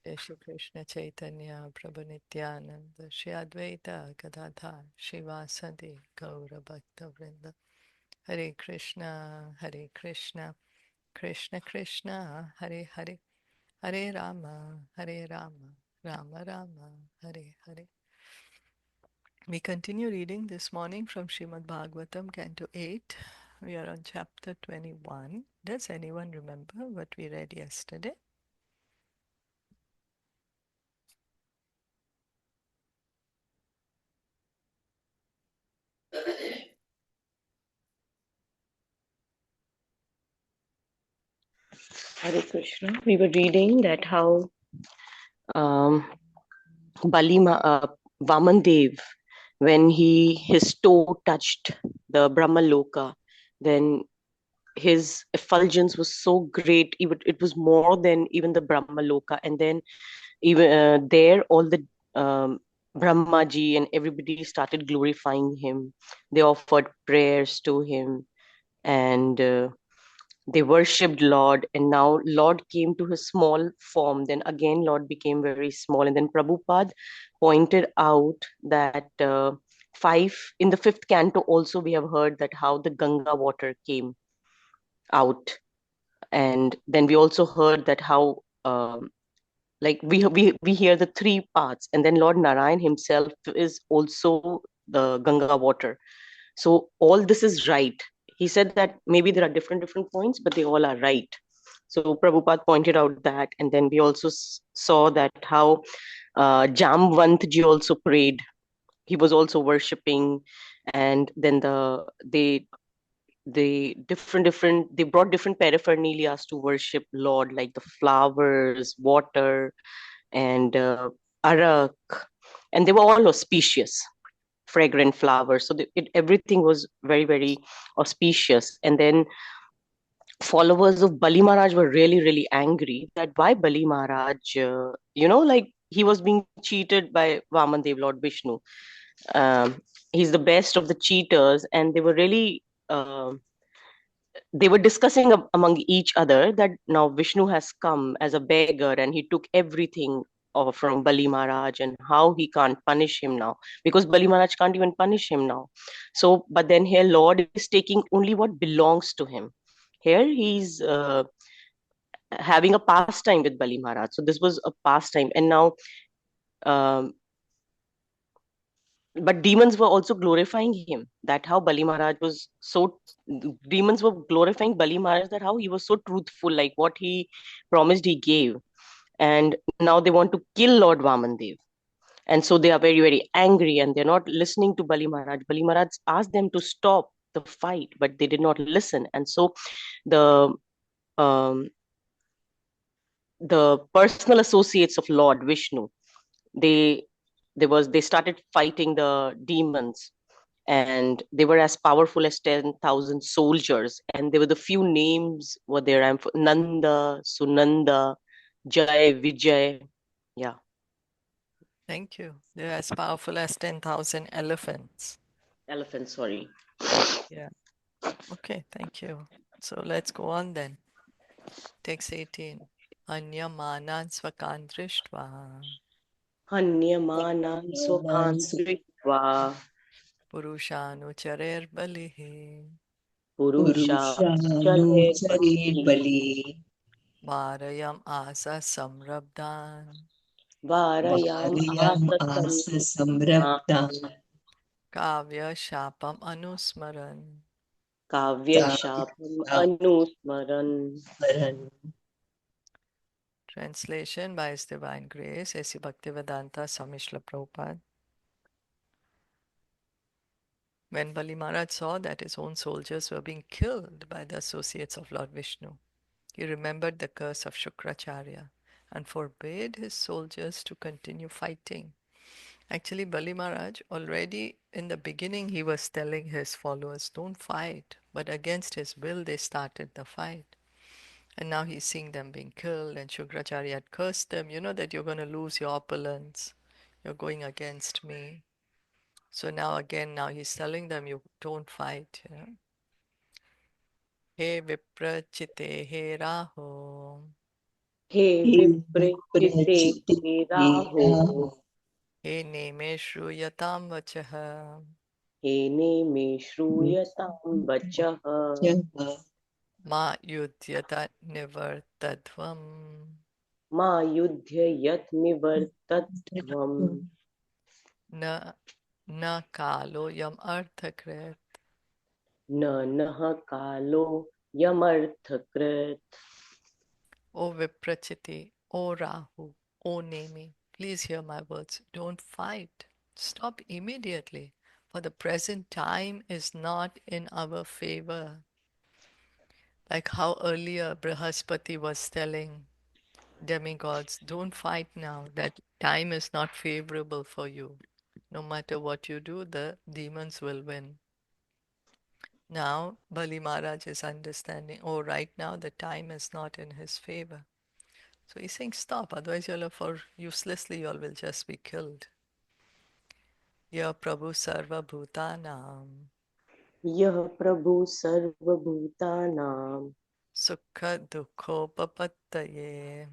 Jai Shri Krishna Chaitanya Prabhu Nityananda Shri Advaita Gadadhar Shivasadi Gaura Bhakta Vrinda Hare Krishna Krishna Krishna Hare Hare Hare Rama Rama Rama Hare Hare. We continue reading this morning from Srimad Bhagavatam Canto 8. We are on chapter 21. Does anyone remember what we read yesterday? Hare Krishna. We were reading that how um, Vaman Dev, when his toe touched the Brahma Loka, then his effulgence was so great. It was more than even the Brahma Loka. And then even there, all the Brahmaji and everybody started glorifying him. They offered prayers to him, and they worshipped Lord, and now Lord came to his small form. Then again Lord became very small, and then Prabhupada pointed out that five in the fifth canto also we have heard that how the Ganga water came out. And then we also heard that how like we hear the three parts, and then Lord Narayan himself is also the Ganga water. So all this is right. He said that maybe there are different points, but they all are right. So Prabhupada pointed out that, and then we also saw that how Jamvant ji also prayed. He was also worshipping, and then they brought different paraphernalias to worship Lord, like the flowers, water, and arak, and they were all auspicious, fragrant flowers. So everything was very, very auspicious. And then followers of Bali Maharaj were really, really angry that why Bali Maharaj, like he was being cheated by Vaman Dev, Lord Vishnu. He's the best of the cheaters, and they were discussing among each other that now Vishnu has come as a beggar and he took everything from Bali Maharaj, and how he can't punish him now, because Bali Maharaj can't even punish him now. So, but then here Lord is taking only what belongs to him. Here he's having a pastime with Bali Maharaj. So this was a pastime, and now um, but demons were also glorifying him, that how Bali Maharaj was so demons were glorifying Bali Maharaj, that how he was so truthful, like what he promised he gave. And now they want to kill Lord Vamandev, and so they are very, very angry, and they're not listening to Bali Maharaj asked them to stop the fight, but they did not listen. And so the um, the personal associates of Lord Vishnu, they they started fighting the demons, and they were as powerful as 10,000 soldiers. And there were the few names were there. Nanda, Sunanda, Jai, Vijay. Yeah. Thank you. They're as powerful as 10,000 elephants. Elephant, sorry. Yeah. Okay, thank you. So let's go on then. Text 18. Anyamanan svakan drishtva Hanyamanan Swakan Dritva purushanucharer balihi Purusha Chaler Purushanuchare Bali bali varayam asa samrabdan Varayam Varyam Asasam asa samraptam kavya shapam anusmaran. Kavya Shapam Kavyam Anusmaran. Translation by His Divine Grace, A.C. Bhaktivedanta Swami Srila Prabhupada. When Bali Maharaj saw that his own soldiers were being killed by the associates of Lord Vishnu, he remembered the curse of Shukracharya and forbade his soldiers to continue fighting. Actually, Bali Maharaj, already in the beginning, he was telling his followers, don't fight. But against his will, they started the fight. And now he's seeing them being killed, and Shukracharya had cursed them, you know that you're going to lose your opulence. You're going against me. So now again, now he's telling them, you don't fight. You know? He viprachite he raho हे विप्रचिते राहो राहो हे नेमे श्रूयतां वचः हेने मे श्रूयतां वचः मा युध्यत निवर्तध्वम् मा युध्य यत् निवर्तध्वम् न न कालोऽयम् अर्थकृत् न नः कालो यमर्थकृत् O Viprachiti, O Rahu, O Nemi, please hear my words. Don't fight. Stop immediately, for the present time is not in our favor. Like how earlier Brihaspati was telling demigods, don't fight now. That time is not favorable for you. No matter what you do, the demons will win. Now, Bali Maharaj is understanding, oh, right now the time is not in his favor. So he's saying, stop, otherwise you'll for uselessly you all will just be killed. Ya Prabhu Sarva Bhutanam यः प्रभु सर्वभूतानां Sukha Dukhopapattaye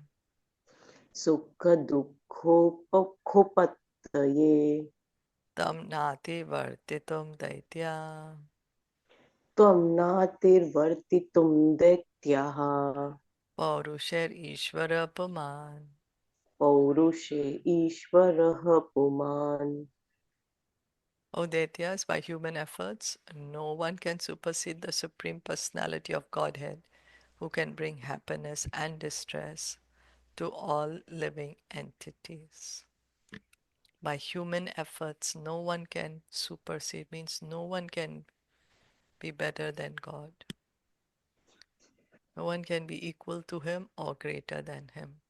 सुख दुःखोपखोपतये Tam Nati Vartitum Daitya त्वं नातिर्वर्तितुं दैत्याः Paurusher Ishvara Puman. पौरुषे ईश्वरः पुमान् O Daityas, by human efforts, no one can supersede the Supreme Personality of Godhead who can bring happiness and distress to all living entities. By human efforts, no one can supersede, means no one can be better than God. No one can be equal to Him or greater than Him.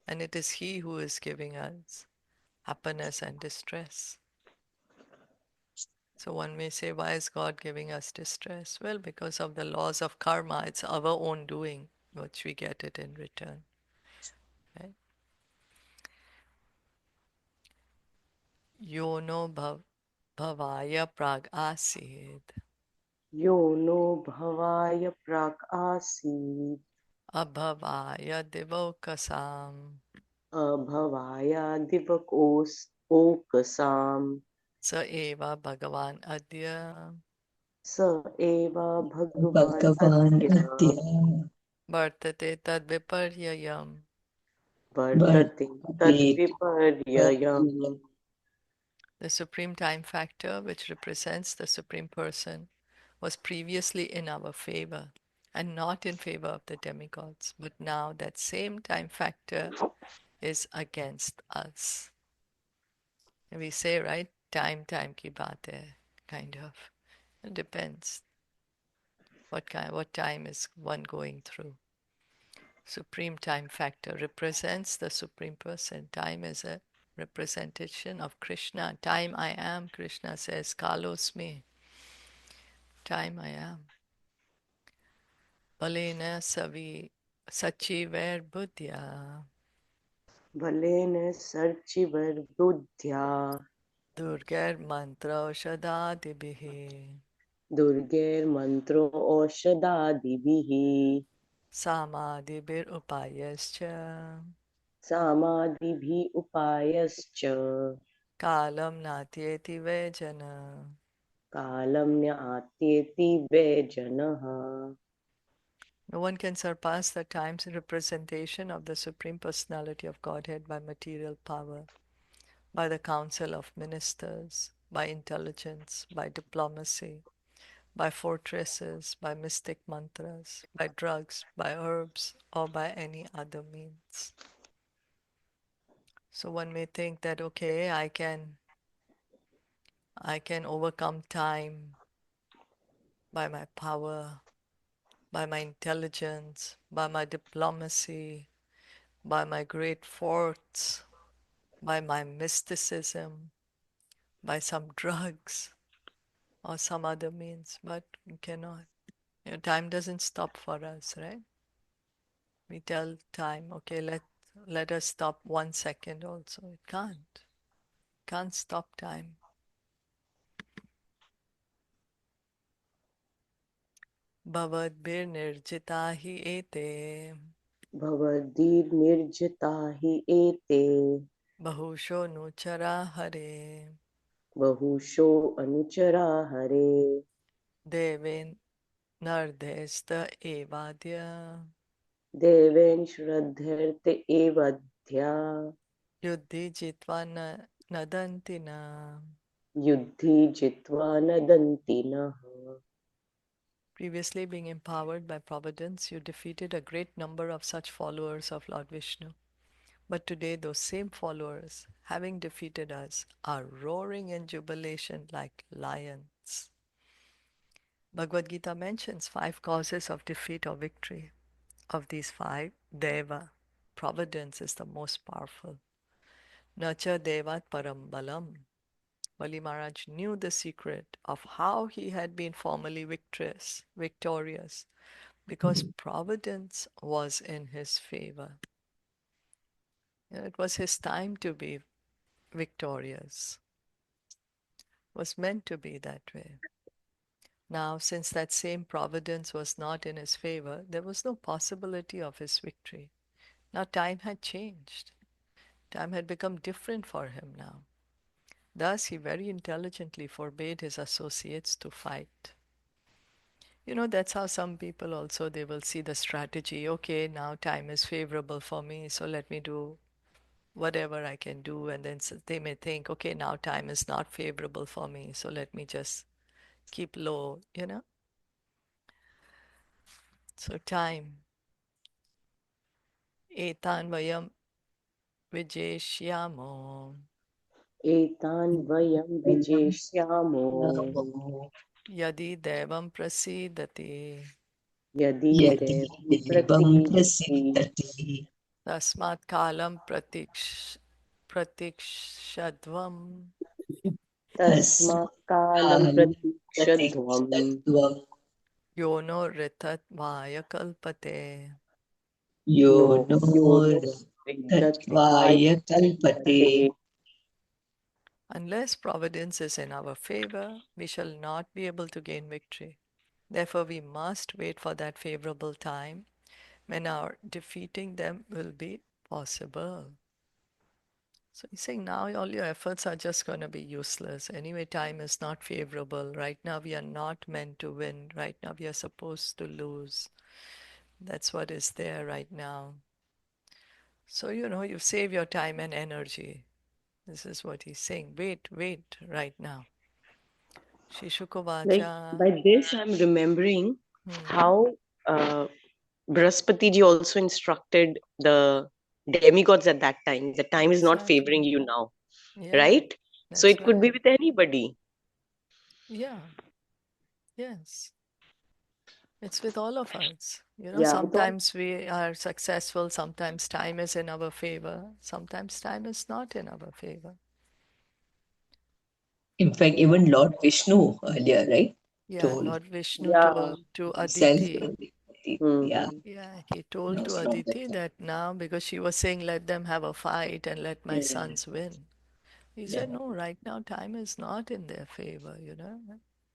And it is He who is giving us happiness and distress. So one may say, why is God giving us distress? Well, because of the laws of karma, it's our own doing, which we get it in return. Right? Yono bhavaya prag asid, yo no भवाय प्राक् आसीत् abhavaya divokasam, अभवायादिवकोस् ओकसाम् sa eva bhagavan adya, स एव भगवान् भगवान् अद्य अद्य vartate tad viparyayam. वर्तते तद्विपर्ययम् वर्तते The supreme time factor, which represents the Supreme Person, was previously in our favor and not in favor of the demigods. But now that same time factor is against us. And we say, right? Time ki baat hai, kind of. It depends. What time is one going through? Supreme time factor represents the Supreme Person. Time is a representation of Krishna. Time I am, Krishna says, Kalosmi. Time I am. Balena savi sachiver buddhya. बलेन सर्चिवर्बुद्ध्या Durgar mantra aushadadibhi. दुर्गैर्मन्त्रो औषधादिभिः Samadhibir upayascha. सामादिभिः उपायश्च Kalam natyeti vejana. कालं न्यात्येति वै जनः No one can surpass the time's representation of the Supreme Personality of Godhead by material power, by the council of ministers, by intelligence, by diplomacy, by fortresses, by mystic mantras, by drugs, by herbs, or by any other means. So one may think that okay, I can overcome time by my power, by my intelligence, by my diplomacy, by my great forts, by my mysticism, by some drugs or some other means, but we cannot. Time doesn't stop for us, right? We tell time, okay, let us stop 1 second also. It can't stop time. Bhavad bir nirjita hi ete भवद्भिर्निर्जिता हि एते Bahusho nuchara hare. बहुशो अनुचरा हरे Devin nardesta evadya. Deven श्रद्धेर्त एवध्या Yuddhi jitva nadantina. युद्धि जित्वा नदन्ति नः Previously, being empowered by Providence, you defeated a great number of such followers of Lord Vishnu. But today, those same followers, having defeated us, are roaring in jubilation like lions. Bhagavad Gita mentions 5 causes of defeat or victory. Of these 5, Deva, Providence, is the most powerful. Nacha Devat Parambalam. Bali Maharaj knew the secret of how he had been formerly victorious, because Providence was in his favor. It was his time to be victorious. It was meant to be that way. Now, since that same Providence was not in his favor, there was no possibility of his victory. Now, time had changed. Time had become different for him now. Thus, he very intelligently forbade his associates to fight. That's how some people also, they will see the strategy. Okay, now time is favorable for me, so let me do whatever I can do. And then they may think, okay, now time is not favorable for me, so let me just keep low. So time. Etan vayam vijeshyamo. एतान् वयं विजेष्यामो Yadi devam prasidati. यदि यदि देवं देवं प्रसीदति प्रसीदति Tasmat kalam pratikshadvam. तस्मात् कालं तस्मात् प्रतीक्षध्वम् प्रतीक्षत्वं Yono ritat vaya kalpate. यो यो no यो no विदत्वाय तत्त्वाय कल्पते. कल्पते Unless providence is in our favor, we shall not be able to gain victory. Therefore, we must wait for that favorable time when our defeating them will be possible. So he's saying now all your efforts are just going to be useless. Anyway, time is not favorable. Right now, we are not meant to win. Right now, we are supposed to lose. That's what is there right now. So, you save your time and energy. This is what he's saying. Wait right now. like Shishukovacha. by this I'm remembering Hmm. how Brahaspati ji also instructed the demigods at that time. The time is not favoring Exactly. you now, Yeah, right? So that's it could be right. with anybody. Yeah, yes. It's with all of us. Yeah, with all. Sometimes we are successful, sometimes time is in our favor, sometimes time is not in our favor. In fact, even Lord Vishnu earlier, right, Yeah, told Lord Vishnu Yeah. told to himself, Aditi. yeah, Hmm. Yeah, he told to most of the Aditi time. that now, because she was saying, let them have a fight and let my Yeah, sons win. He yeah. said, no, right now time is not in their favor.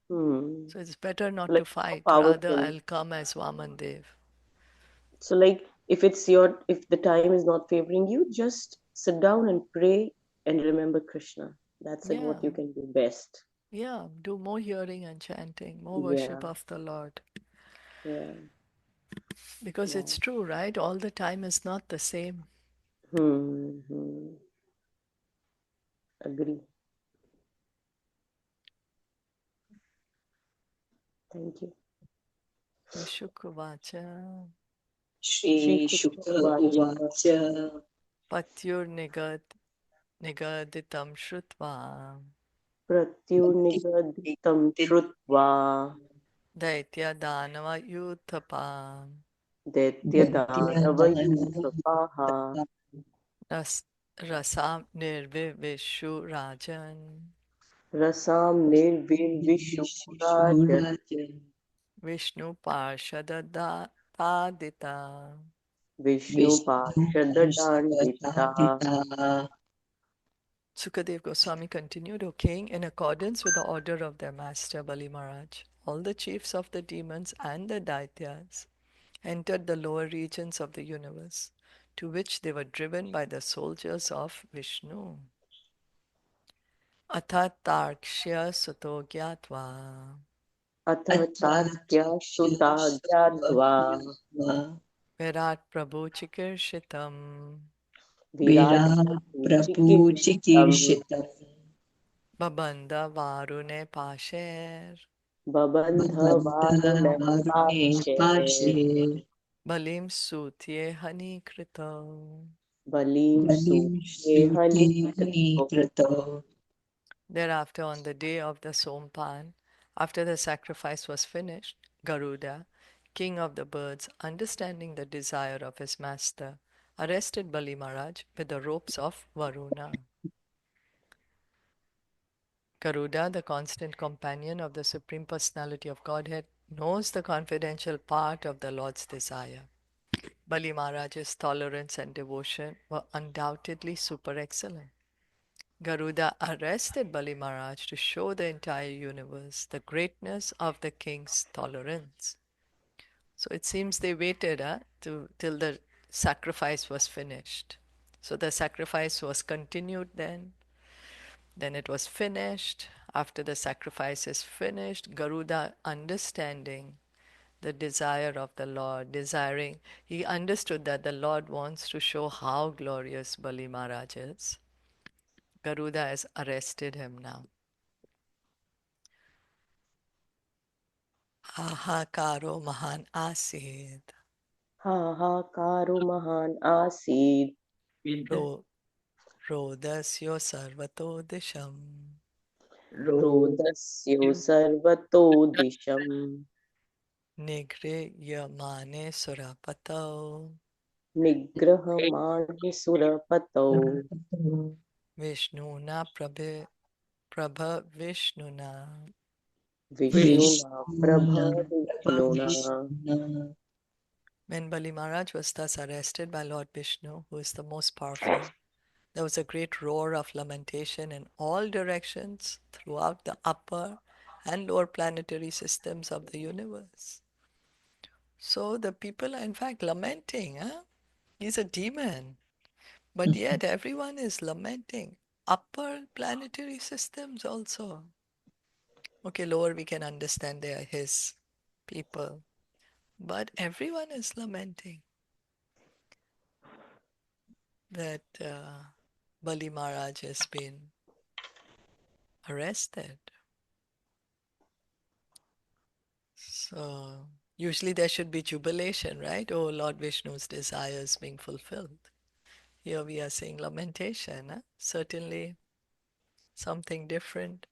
Hmm. So it's better not Like to how fight. Rather, powerful. I'll come as Vaman Dev. So like if the time is not favoring you, just sit down and pray and remember Krishna. That's it, Yeah, what you can do best. yeah. Do more hearing and chanting, more Yeah. worship of the Lord. Yeah. Because Yeah. it's true, right? All the time is not the same. Hmm. Hmm. Agree. Thank you. Shri Shukavacha, Shri Shrishuka Shukra Vacha उवाच Patyur Nigaditam Shrutva, Pratyunigadhitam Shrutva Daitya Danava Yuthapa, Daityadhanavayudhapaha Ras, Rasam Nirvivishu Rajan, Rasam Nirvirvishurajan विशूराजन् Vishnu Parshadada Tadita. Vishnu Parshadadandita. विष्णुपार्षददान्विता. Sukadev Goswami continued, O king, in accordance with the order of their master Bali Maharaj, all the chiefs of the demons and the Daityas entered the lower regions of the universe, to which they were driven by the soldiers of Vishnu. Atha Tarkshya Suto Gyatva अथ तार्क्य श्रुता ज्ञात्वा Virat Prabhu Chikirshittam Virat Prabhu चिकीर्षितम् Chikirshitam Babanda Varune Pasher बबन्ध वारुण Varune पाशे Pashe Balim Sutye Hanikrito. बलिं Balim सूक्ष्मेऽहनि Shruti Hanikrito. Thereafter, on the day of the Sompan, after the sacrifice was finished, Garuda, king of the birds, understanding the desire of his master, arrested Bali Maharaj with the ropes of Varuna. Garuda, the constant companion of the Supreme Personality of Godhead, knows the confidential part of the Lord's desire. Bali Maharaj's tolerance and devotion were undoubtedly super excellent. Garuda arrested Bali Maharaj to show the entire universe the greatness of the king's tolerance. So it seems they waited till the sacrifice was finished. So the sacrifice was continued then it was finished. After the sacrifice is finished, Garuda, understanding the desire of the Lord, he understood that the Lord wants to show how glorious Bali Maharaj is. Garuda has arrested him now. Ahakaro mahan asid. हाहाकारो महान् आसीत् Rodasyo sarvato disham. रोदस्यो सर्वतो दिशम् Nigryamane surapato. निग्रहमाणे सुरपतौ Vishnuna prabha Vishnuna. विष्णुना Vishnuna प्रभविष्णुना Vishnu. When Bali Maharaj was thus arrested by Lord Vishnu, who is the most powerful, there was a great roar of lamentation in all directions throughout the upper and lower planetary systems of the universe. So the people are in fact lamenting, He's a demon. But yet everyone is lamenting. Upper planetary systems also. Okay, lower we can understand they are his people. But everyone is lamenting that Bali Maharaj has been arrested. So usually there should be jubilation, right? Oh, Lord Vishnu's desire is being fulfilled. Here we are saying lamentation. Certainly something different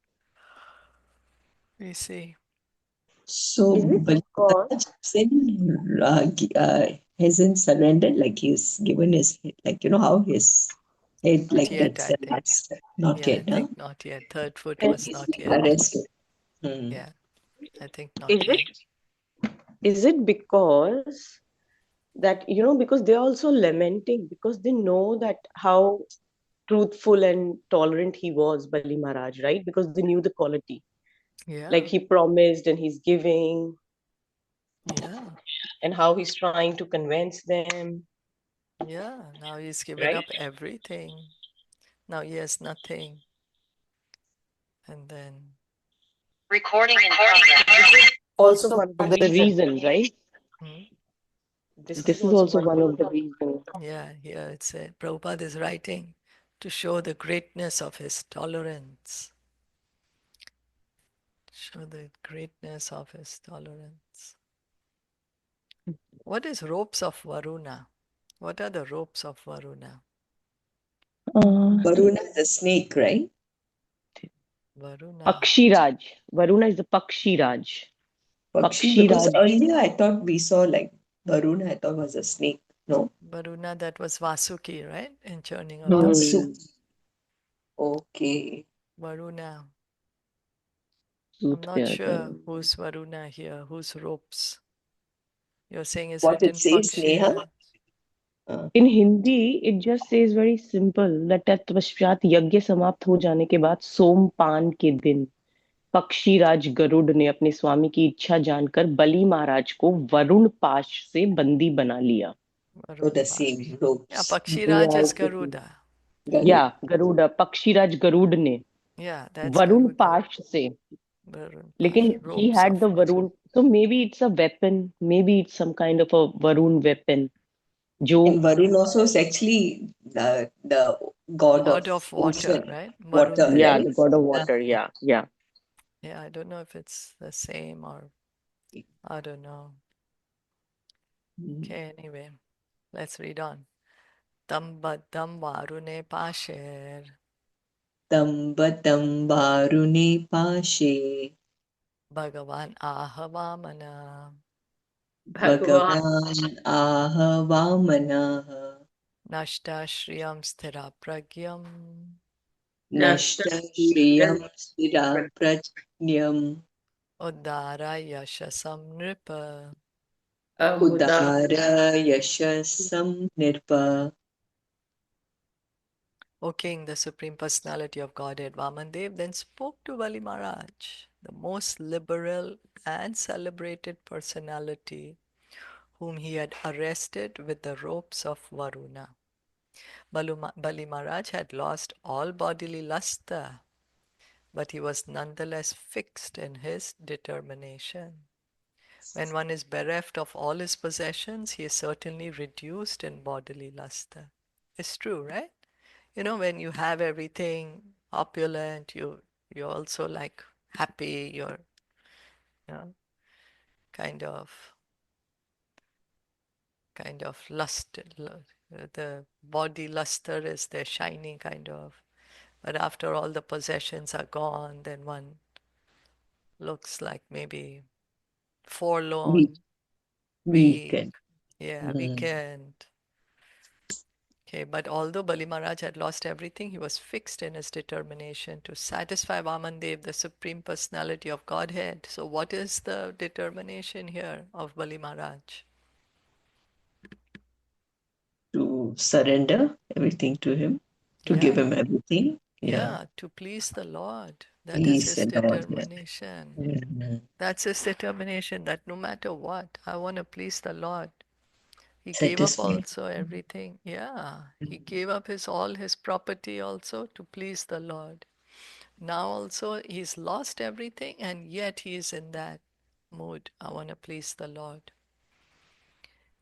we see. So Is it because Balimaharaj hasn't surrendered, like he's given his, like, how his head Not like yet, gets I think. relaxed. Not Yeah, I yet, huh? think not yet. Third foot and was He's not being yet. arrested. Hmm. Yeah, I think is not yet. it because that because they're also lamenting because they know that how truthful and tolerant he was, Bali Maharaj, right? Because they knew the quality. Yeah, Like he promised and he's giving yeah, and how he's trying to convince them, yeah. Now he's given right? up everything. Now he has nothing. And then, Recording in progress. Also one of the reasons, right? hmm? This is also one of the reasons. Yeah, here it's Prabhupada is writing to show the greatness of his tolerance. Show the greatness of his tolerance. What is ropes of Varuna? What are the ropes of Varuna? Varuna is a snake, right? Varuna. Pakshiraj. Varuna is the Pakshiraj. Because Pakshiraj. earlier I thought we saw like Varuna, I thought was a snake. No? Varuna, that was Vasuki, right? In churning of the Vasu. wheel. Okay. Varuna. I'm Truth not bearer. sure who's Varuna here, whose ropes. You're saying is What it written says, Neha? Pakshiraj. In Hindi, it just says very simple that तत्पश्चात यज्ञ समाप्त हो जाने के बाद सोमपान के दिन पक्षीराज गरुड़ ने अपने स्वामी की इच्छा जानकर बलि महाराज को वरुण पाश से बंदी बना लिया. So Varun the Pash. same Yeah, ropes. ये Pakshiraj is also थी. Garuda. या Garud. गरुड़, पक्षीराज गरुड़ ने Yeah, that's वरुण Garuda. पाश से. Varun लेकिन Pash. he Ropes had of the Varun, so maybe it's a weapon, maybe it's some kind of a Varun weapon जो And Varun also is actually the god God of of water, ocean, right? water, Varun yeah, Dev. right? the god of Yeah. water, yeah. Yeah, I don't know if it's the same or I don't know. Mm. Okay, anyway, let's read on. Tam baddam varune pasher Tambatam varune pashe Bhagavan ahavamana Bhagavan Bhagavan aha vamana Nashta shriyam sthira pragyam Nashta shriyam stira prajnam Uddara yashasam nripa. Amudar Udara yashasam nirpa. O King, the Supreme Personality of Godhead, Vamandev then spoke to Bali Maharaj, the most liberal and celebrated personality whom he had arrested with the ropes of Varuna. Bali Maharaj had lost all bodily luster, but he was nonetheless fixed in his determination. When one is bereft of all his possessions, he is certainly reduced in bodily luster. It's true, right? You know, when you have everything opulent, you're also like happy, you're, you know, kind of lust, the body luster is there shining kind of. But after all the possessions are gone, then one looks like maybe Weak, forlorn, weak, weakened. yeah, Mm. weekend. Okay, but although Bali Maharaj had lost everything, he was fixed in his determination to satisfy Vamandev, the Supreme Personality of Godhead. So, what is the determination here of Bali Maharaj? To surrender everything to him, to give him Yeah, everything. Yeah. yeah, to please the Lord. That is Peace his and all. Yeah. determination. Mhm. That's his determination that no matter what, I want to please the Lord. He gave up Satisfied. also everything. Yeah, he gave up his all his property also to please the Lord. Now also he's lost everything and yet he is in that mood. I want to please the Lord.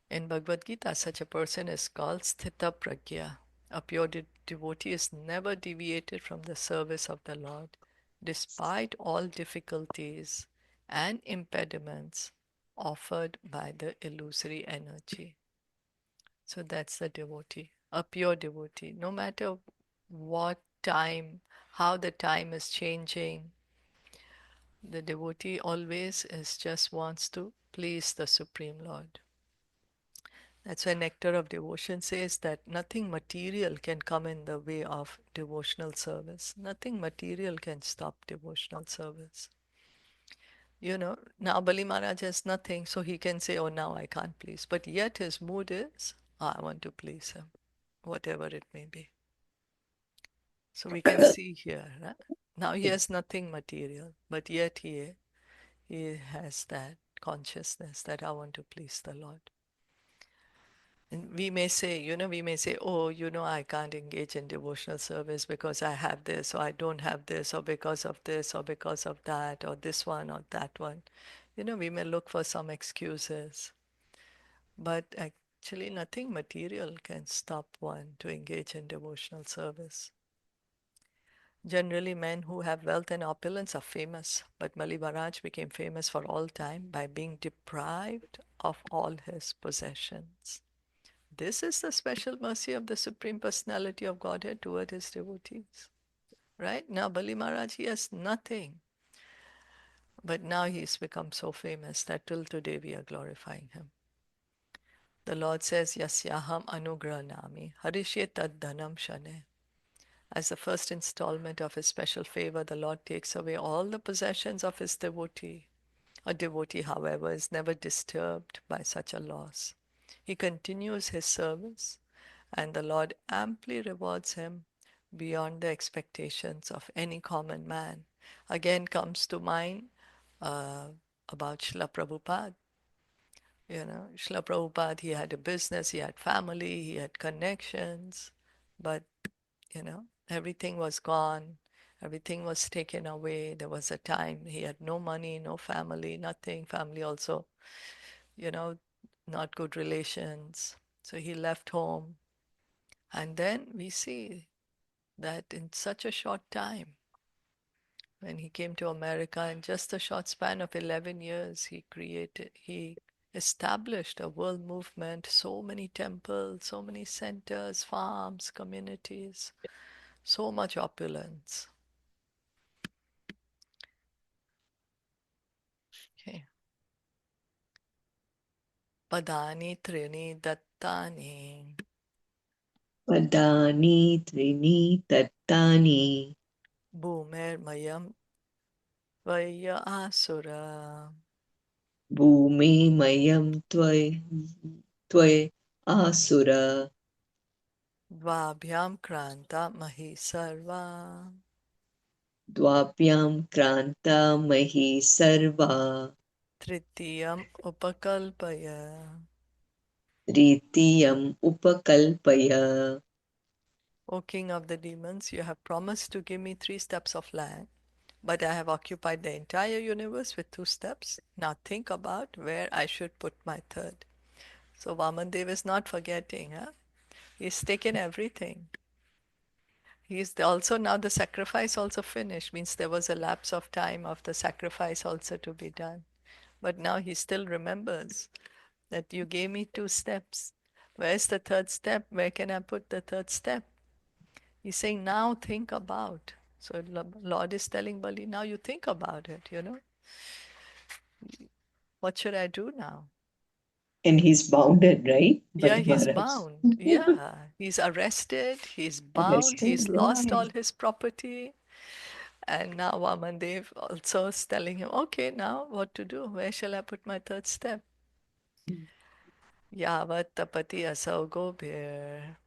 In Bhagavad Gita, such a person is called Sthita Pragya. A pure devotee is never deviated from the service of the Lord, despite all difficulties and impediments offered by the illusory energy. So that's the devotee, a pure devotee. No matter what time, how the time is changing, the devotee always is just wants to please the Supreme Lord. That's why Nectar of Devotion says that nothing material can come in the way of devotional service. Nothing material can stop devotional service. You know, now Bali Maharaj has nothing, so he can say, oh, now I can't please. But yet his mood is, I want to please him, whatever it may be. So we can see here, right? Now he has nothing material, but yet he has that consciousness that I want to please the Lord. And we may say, oh, I can't engage in devotional service because I have this, or I don't have this, or because of this, or because of that, or this one, or that one. We may look for some excuses, but actually, nothing material can stop one to engage in devotional service. Generally, men who have wealth and opulence are famous, but Bali Maharaj became famous for all time by being deprived of all his possessions. This is the special mercy of the Supreme Personality of Godhead toward his devotees. Right? Now Bali Maharaj, he has nothing. But now he's become so famous that till today we are glorifying him. The Lord says, Yasyaham Anugranami Harishe Tad Dhanam Shane. As the first installment of his special favor, the Lord takes away all the possessions of his devotee. A devotee, however, is never disturbed by such a loss. He continues his service, and the Lord amply rewards him beyond the expectations of any common man. again comes to mind uh, about Srila Prabhupada. Srila Prabhupada, he had a business, he had family, he had connections, but, everything was gone. Everything was taken away. There was a time he had no money, no family, nothing. Family also, you know, not good relations. So he left home. And then we see that in such a short time, when he came to America, in just a short span of 11 years, he established a world movement, so many temples, so many centers, farms, communities, so much opulence. Okay. Padani trini dattani Padani trini tattani bhumer mayam vaya asura bhumi mayam tvay asura dvabhyam kranta mahi sarva dvapyam kranta mahi sarva tritiyam upakalpaya. tritiyam upakalpaya. O king of the demons, you have promised to give me 3 steps of land, but I have occupied the entire universe with 2 steps. Now think about where I should put my third. So Vamandev is not forgetting, huh? He's taken everything. He's also now the sacrifice also finished, means there was a lapse of time of the sacrifice also to be done. But now he still remembers that you gave me 2 steps. Where's the third step? Where can I put the third step? He's saying, now think about. So Lord is telling Bali, now you think about it, What should I do now? And he's bounded, right? Yeah, Bali he's Maharaj. bound. Yeah, he's arrested, he's bound, he's Arrested, lost all right. his property. And now Vamandev also is telling him, okay, now what to do? Where shall I put my third step? Yavat tapati asau gobir.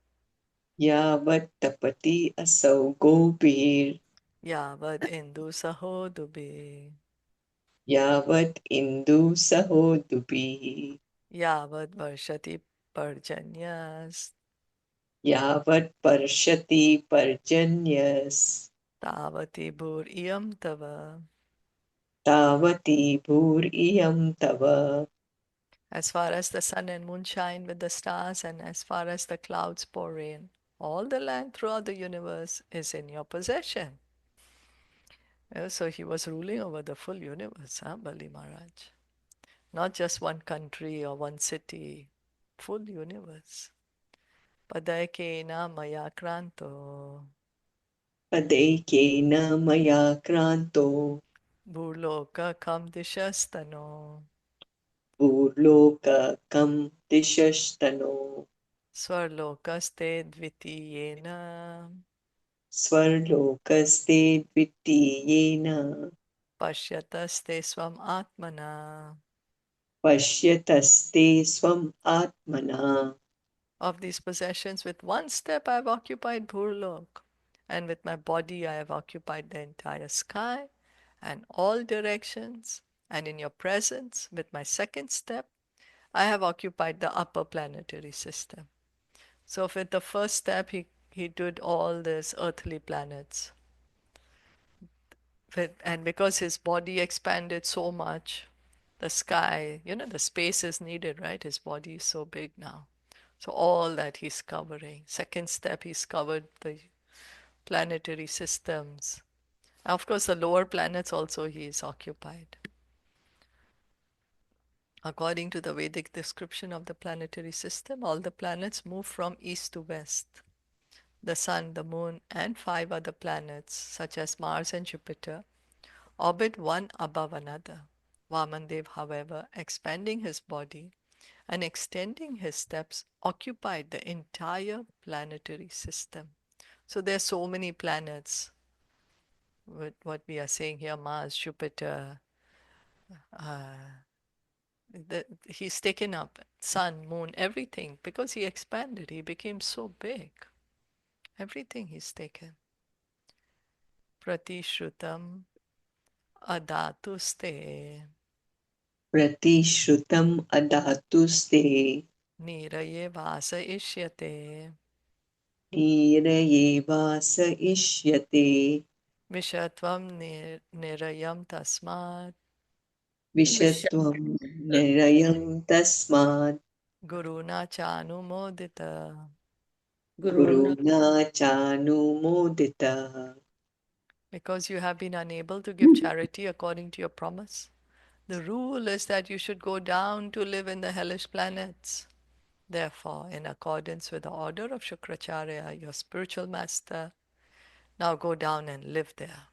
Yavat tapati asau gopir. Yavat indu saho dubi. Yavat indu sahodupi. Yavat varshati parjanyas. Yavat parshati parjanyas. Tavati bhur iyam tava. Tavati bhur iyam tava. As far as the sun and moon shine with the stars, and as far as the clouds pour rain, all the land throughout the universe is in your possession. So he was ruling over the full universe, Bali Maharaj. Not just one country or one city, full universe. Padayakena maya kranto, Tadaikena maya kranto. bhuloka kam dishastano, Bhurloka kam dishashtano. swarlokaste dvitiyena, Svarlokaste dvitiyena. pashyataste swam atmana. Pashyataste swam atmana. Of these possessions, with one step I have occupied Bhurlok, and with my body I have occupied the entire sky and all directions, and in your presence, with my second step, I have occupied the upper planetary system. So with the first step, he did all these earthly planets. And because his body expanded so much, the sky, the space is needed, right? His body is so big now. So all that he's covering. Second step, he's covered the planetary systems. Of course, the lower planets also he is occupied. According to the Vedic description of the planetary system, all the planets move from east to west. The sun, the moon, and 5 other planets, such as Mars and Jupiter, orbit one above another. Vamandev, however, expanding his body and extending his steps, occupied the entire planetary system. So there are so many planets with what we are saying here, Mars, Jupiter. He's taken up sun, moon, everything, because he expanded. He became so big. Everything he's taken. Pratishrutam adatuste Pratishrutam adhatuste niraye vasa ishyate Niraye vasa ishyate vishatvam nirayam tasmat Visha Vishatvam nirayam tasmat guruna chanumodita. Guruna Guruna chanumodita. Because you have been unable to give charity according to your promise. The rule is that you should go down to live in the hellish planets. Therefore, in accordance with the order of Shukracharya, your spiritual master, now go down and live there.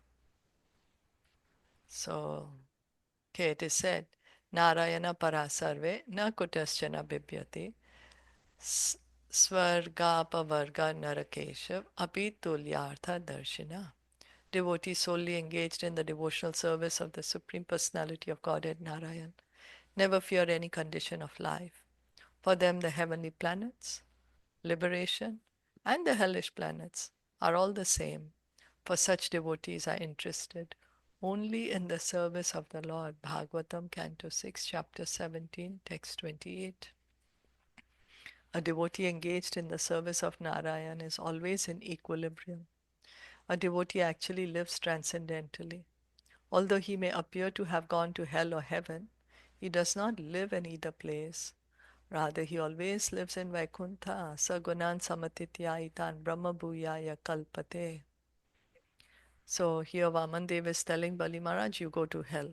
So, okay, it is said, Narayana parasarve na kutaschana bibhyati svargapavarga narakeshav api tulyartha darshina. Devotees solely engaged in the devotional service of the Supreme Personality of Godhead Narayan never fear any condition of life. For them, the heavenly planets, liberation, and the hellish planets are all the same, for such devotees are interested only in the service of the Lord. Bhagavatam, Canto 6, Chapter 17, Text 28. A devotee engaged in the service of Narayan is always in equilibrium. A devotee actually lives transcendentally. Although he may appear to have gone to hell or heaven, he does not live in either place. Rather, he always lives in Vaikuntha, Sagunan Samatityaitan Brahma Bhuyaya Kalpate. So here Vamandev is telling Bali Maharaj, you go to hell.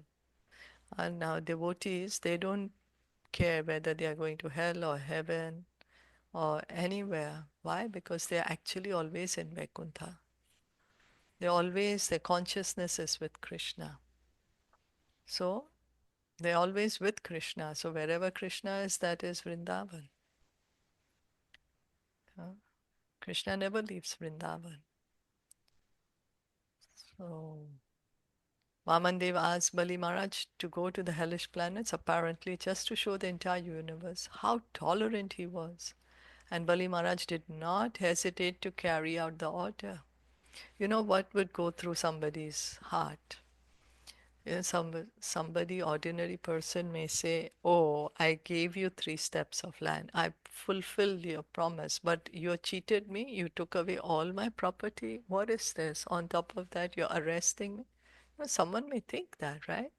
And now devotees, they don't care whether they are going to hell or heaven or anywhere. Why? Because they are actually always in Vaikuntha. Their consciousness is with Krishna. So they're always with Krishna. So wherever Krishna is, that is Vrindavan. Krishna never leaves Vrindavan. So Vamandev asked Bali Maharaj to go to the hellish planets, apparently just to show the entire universe how tolerant he was. And Bali Maharaj did not hesitate to carry out the order. You know what would go through somebody's heart? Somebody, ordinary person may say, oh, I gave you 3 steps of land. I fulfilled your promise, but you cheated me. You took away all my property. What is this? On top of that, you're arresting me. Someone may think that, right?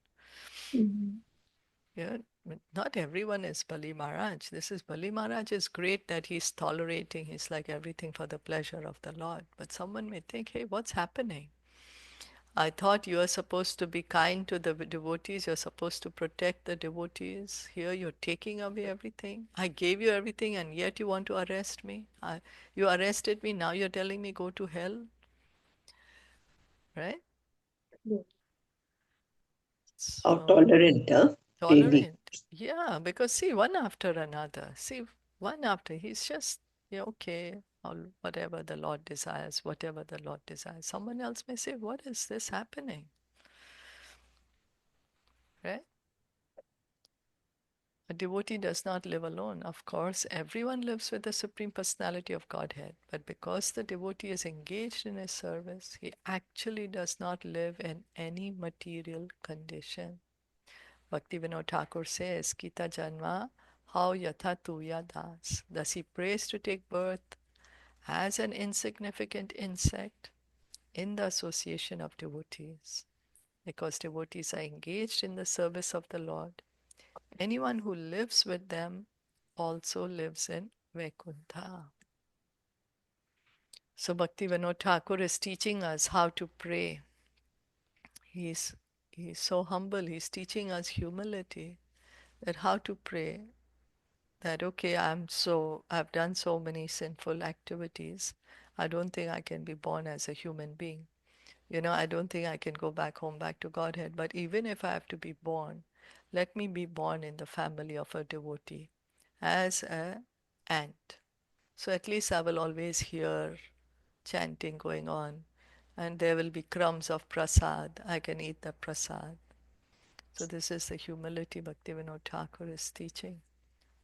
Yeah, but not everyone is Bali Maharaj. This is Bali Maharaj is great that he's tolerating. He's like everything for the pleasure of the Lord. But someone may think, hey, what's happening? I thought you are supposed to be kind to the devotees. You're supposed to protect the devotees. Here you're taking away everything. I gave you everything and yet you want to arrest me. You arrested me. Now you're telling me go to hell. Right? How So tolerant, huh? Really. tolerant. Yeah, because see, one after another. See, one after. He's just, yeah, okay. Whatever the Lord desires, whatever the Lord desires. Someone else may say, what is this happening? Right? A devotee does not live alone. Of course, everyone lives with the Supreme Personality of Godhead. But because the devotee is engaged in his service, he actually does not live in any material condition. Bhaktivinoda Thakur says, Kita Janma, how yatha tuya das. Thus he prays to take birth as an insignificant insect in the association of devotees. Because devotees are engaged in the service of the Lord, anyone who lives with them also lives in Vaikuntha. So Bhaktivinoda Thakur is teaching us how to pray. He's so humble. He's teaching us humility, that how to pray. That okay, I've done so many sinful activities. I don't think I can be born as a human being. I don't think I can go back home, back to Godhead. But even if I have to be born, let me be born in the family of a devotee as an ant. So at least I will always hear chanting going on, and there will be crumbs of prasad. I can eat the prasad. So this is the humility Bhaktivinoda Thakur is teaching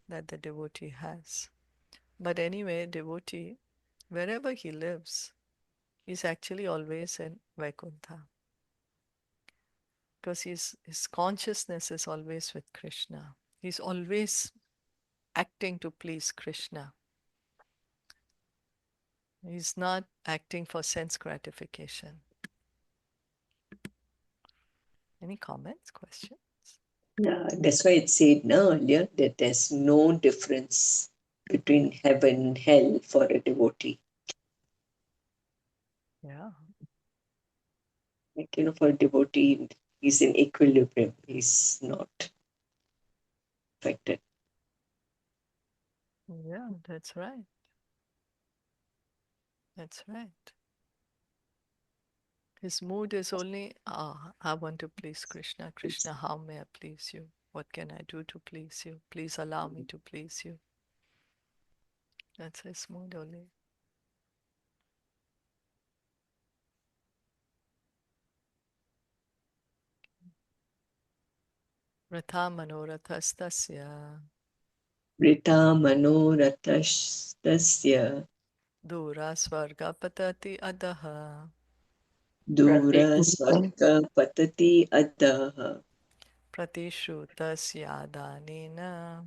that the devotee has. But anyway, devotee, wherever he lives, is actually always in Vaikuntha. because his consciousness is always with Krishna. He's always acting to please Krishna. He's not acting for sense gratification. Any comments, questions? Yeah, that's why it said no, earlier that there's no difference between heaven and hell for a devotee. Yeah. Like, for a devotee, he's in equilibrium. He's not affected. Yeah, that's right. That's right. His mood is only, I want to please Krishna. Krishna, how may I please you? What can I do to please you? Please allow me to please you. That's his mood only. Ratha manorathastasya Rita manoratastasya dura svarga patati adaha dura swarga patati adaha pratishrutasya danena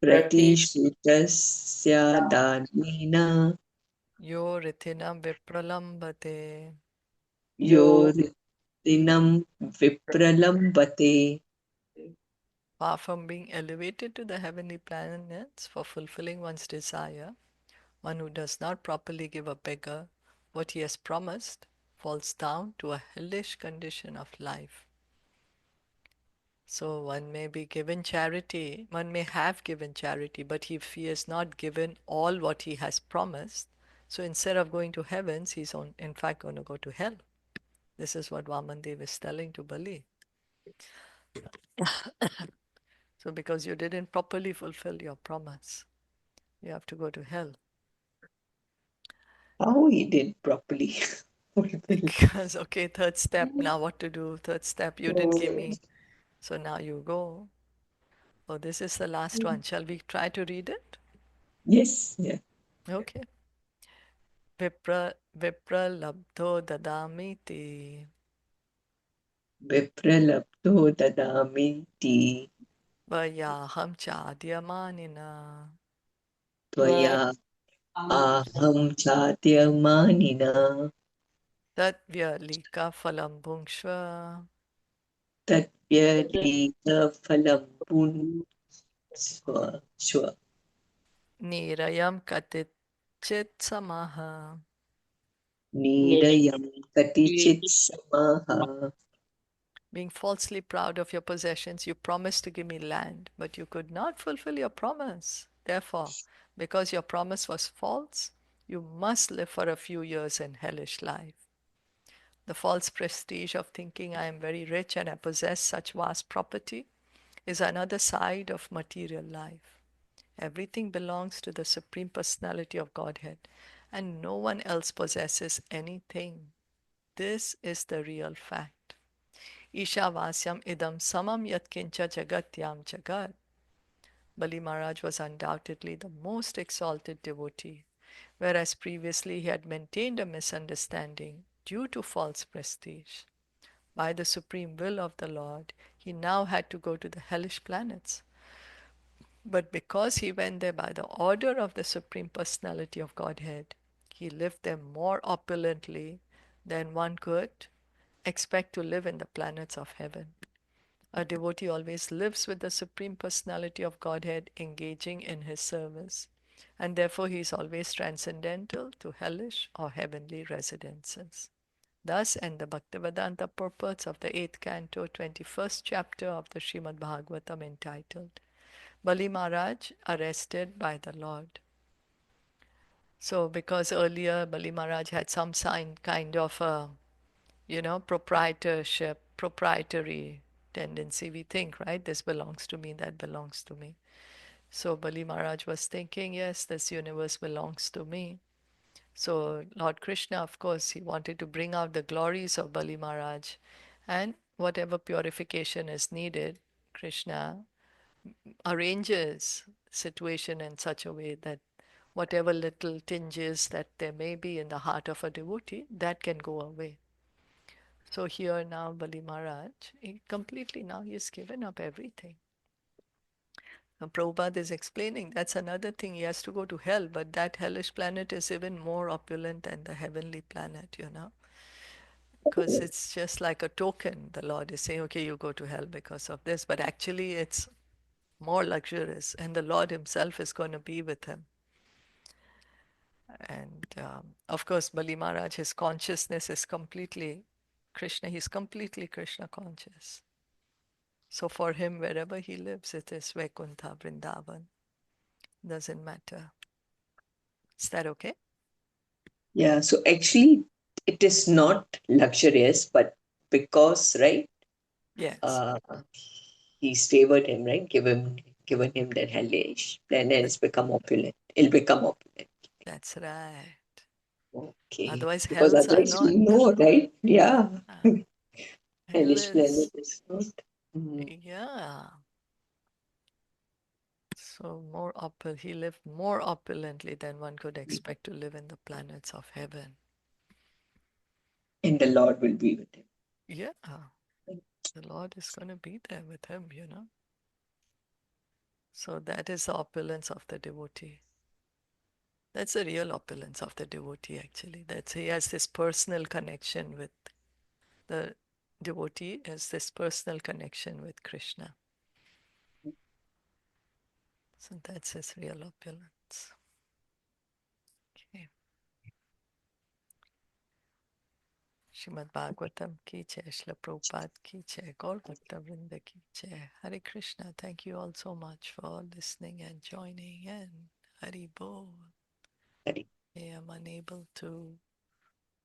pratishutasya danena yo rithinam vipralambate. yorinam vipralambate. Far from being elevated to the heavenly planets for fulfilling one's desire, one who does not properly give a beggar what he has promised falls down to a hellish condition of life. So one may be given charity, one may have given charity, but if he has not given all what he has promised, so instead of going to heavens, he's in fact going to go to hell. This is what Vamandev is telling to Bali. So because you didn't properly fulfill your promise, you have to go to hell. How he did properly fulfill. Because, okay, third step, now what to do? Third step, you didn't give me, so now you go. Oh, this is the last one. Shall we try to read it? Yes, yeah. Okay. Vipralabdho dadamiti Vipralabdho dadaminti vayaham chadyamanina tvaya aham chatyamanina tatyalika phalam bhungshva tatyalika phalam shwa nirayam katichit samaha. nirayam katichit samaha. Being falsely proud of your possessions, you promised to give me land, but you could not fulfill your promise. Therefore, because your promise was false, you must live for a few years in hellish life. The false prestige of thinking I am very rich and I possess such vast property is another side of material life. Everything belongs to the Supreme Personality of Godhead, and no one else possesses anything. This is the real fact. Ishavasyam idam samam yatkincha jagatyam jagat. Bali Maharaj was undoubtedly the most exalted devotee, whereas previously he had maintained a misunderstanding due to false prestige. By the supreme will of the Lord, he now had to go to the hellish planets. But because he went there by the order of the Supreme Personality of Godhead, he lived there more opulently than one could expect to live in the planets of heaven. A devotee always lives with the Supreme Personality of Godhead engaging in his service, and therefore he is always transcendental to hellish or heavenly residences. Thus end the Bhaktivedanta purports of the 8th canto, 21st chapter of the Srimad Bhagavatam entitled Bali Maharaj arrested by the Lord. So because earlier Bali Maharaj had some kind of a, proprietary tendency, we think, right? This belongs to me, that belongs to me. So Bali Maharaj was thinking, yes, this universe belongs to me. So Lord Krishna, of course, he wanted to bring out the glories of Bali Maharaj, and whatever purification is needed, Krishna arranges situation in such a way that whatever little tinges that there may be in the heart of a devotee, that can go away. So here now Bali Maharaj, he completely now he's given up everything. Now Prabhupada is explaining that's another thing, he has to go to hell, but that hellish planet is even more opulent than the heavenly planet, you know. Because it's just like a token. The Lord is saying, okay, you go to hell because of this, but actually it's more luxurious, and the Lord himself is going to be with him. And of course, Bali Maharaj, his consciousness is completely Krishna. He's completely Krishna conscious. So for him, wherever he lives, it is Vaikuntha, Vrindavan. Doesn't matter. Is that okay? Yeah, so actually, it is not luxurious, but because, right, Yes, he's favored him, right, given him that hellish, then it's become opulent. It'll become opulent. that's right. Okay, Otherwise, because hells are otherwise not. we know, right? Yeah, Uh, hell hellish planet is, is not. Mm. yeah. So he lived more opulently than one could expect to live in the planets of heaven. And the Lord will be with him. Yeah, the Lord is going to be there with him, you know. So that is the opulence of the devotee. That's the real opulence of the devotee, actually. That he has this personal connection with the devotee, has this personal connection with Krishna. So that's his real opulence. Okay. Srimad Bhagavatam ki jai, Srila Prabhupada ki jai, Gaur Bhakta Vrinda ki jai. Hare Krishna. Thank you all so much for listening and joining, and Hari Bol. Hari. I am unable to